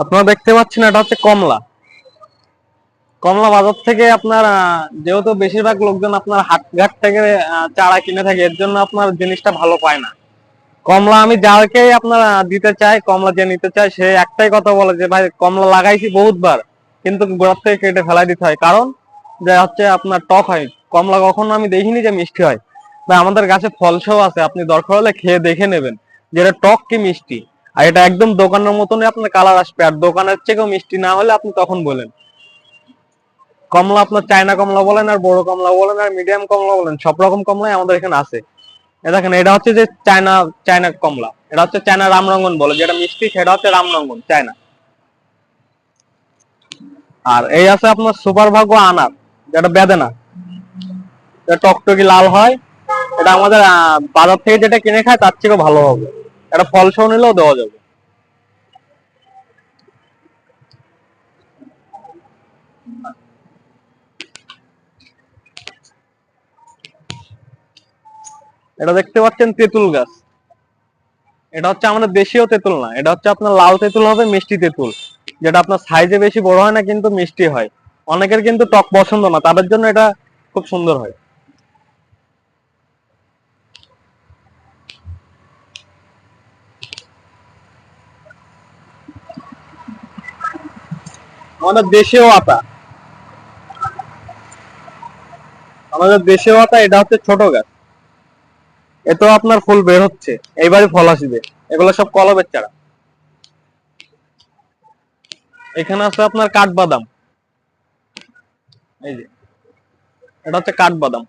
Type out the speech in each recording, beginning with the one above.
আপনারা দেখতে পাচ্ছেন এটা হচ্ছে কমলা। কমলা বাজার থেকে আপনার যেহেতু বেশিরভাগ লোকজন আপনার হাটঘাট থেকে চারা কিনে থাকে, এর জন্য আপনার জিনিসটা ভালো পায় না। কমলা আমি যাকে আপনার দিতে চাই, কমলা যে নিতে চায় সে একটাই কথা বলে যে ভাই কমলা লাগাইছি বহুতবার, কিন্তু গোড়ার থেকে কেটে ফেলাই দিতে হয়, কারণ যে হচ্ছে আপনার টক হয়। কমলা কখনো আমি দেখিনি যে মিষ্টি হয়। বা আমাদের গাছে ফলসও আছে, আপনি দরকার হলে খেয়ে দেখে নেবেন যে এটা টক কি মিষ্টি। আর এটা একদম দোকানের মতনই আপনার কালার আসবে, আর দোকানের থেকেও মিষ্টি না হলে আপনি তখন বলেন। কমলা আপনার চায়না কমলা বলেন, আর বড় কমলা বলেন, আর মিডিয়াম কমলা বলেন, সব রকম কমলাই আমাদের এখানে আছে। দেখেন এটা হচ্ছে যে চায়না, চায়না কমলা। এটা হচ্ছে চায়না রামরঙ্গন বলে, যেটা মিষ্টি সেটা হচ্ছে রামরঙ্গন চায়না। আর এই আছে আপনার সুপার ভাগ্য আনার, যেটা বেদেনা, টকটকি লাল হয়। এটা আমাদের বাজার থেকে যেটা কিনে খায় তার থেকেও ভালো হবে। এটা ফল সহ নিলেও দেওয়া যাবে। এটা দেখতে পাচ্ছেন তেঁতুল গাছ। এটা হচ্ছে আমাদের দেশীয় তেঁতুল না, এটা হচ্ছে আপনার লাল তেঁতুল হবে, মিষ্টি তেঁতুল, যেটা আপনার সাইজে বেশি বড় হয় না কিন্তু মিষ্টি হয়। অনেকের কিন্তু টক পছন্দ না, তাদের জন্য এটা খুব সুন্দর হয়। আমাদের দেশীয় আতা, আমাদের দেশীয় আতা, এটা হচ্ছে ছোট গাছ। এতেও আপনার ফুল বের হচ্ছে, এইবারই ফল আসবে। এগুলো সব কলবের চারা। এখানে আছে আপনার কাঠবাদাম, এই যে এটা হচ্ছে কাঠবাদাম।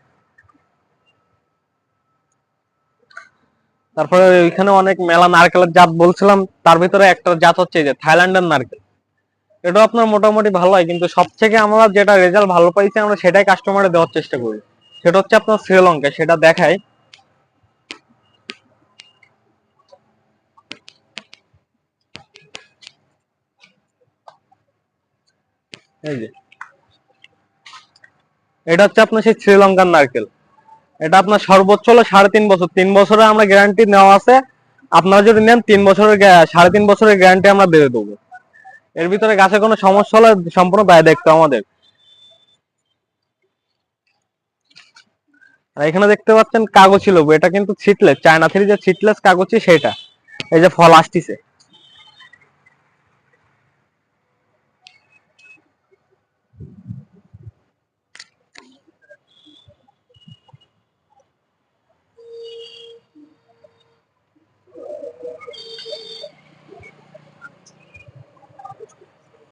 তারপরে ওইখানে অনেক মেলা নারকেলের জাত বলছিলাম, তার ভিতরে একটা জাত হচ্ছে এই যে থাইল্যান্ডের নারকেল। এটা আপনার মোটামুটি ভালো হয়, কিন্তু সব থেকে আমরা যেটা রেজাল্ট ভালো পাইছি আমরা সেটাই কাস্টমারে দেওয়ার চেষ্টা করি। সেটা হচ্ছে আপনার শ্রীলঙ্কা, সেটা দেখাই। এই যে এটা হচ্ছে আপনার সেই শ্রীলঙ্কার নারকেল। এটা আপনার সর্বোচ্চ হলো 3.5 বছর, 3 বছরের আমরা গ্যারান্টি নেওয়া আছে। আপনারা যদি নেন 3 বছরের 3.5 বছরের গ্যারান্টি আমরা দিয়ে দেবো। এর ভিতরে গাছে কোনো সমস্যা হলে সম্পূর্ণ দায় দেখতো আমাদের। আর এখানে দেখতে পাচ্ছেন কাগজি লেবু, এটা কিন্তু সিডলেস, চায়না থেকে যে সিডলেস কাগজি সেটা। এই যে ফল আসতেছে।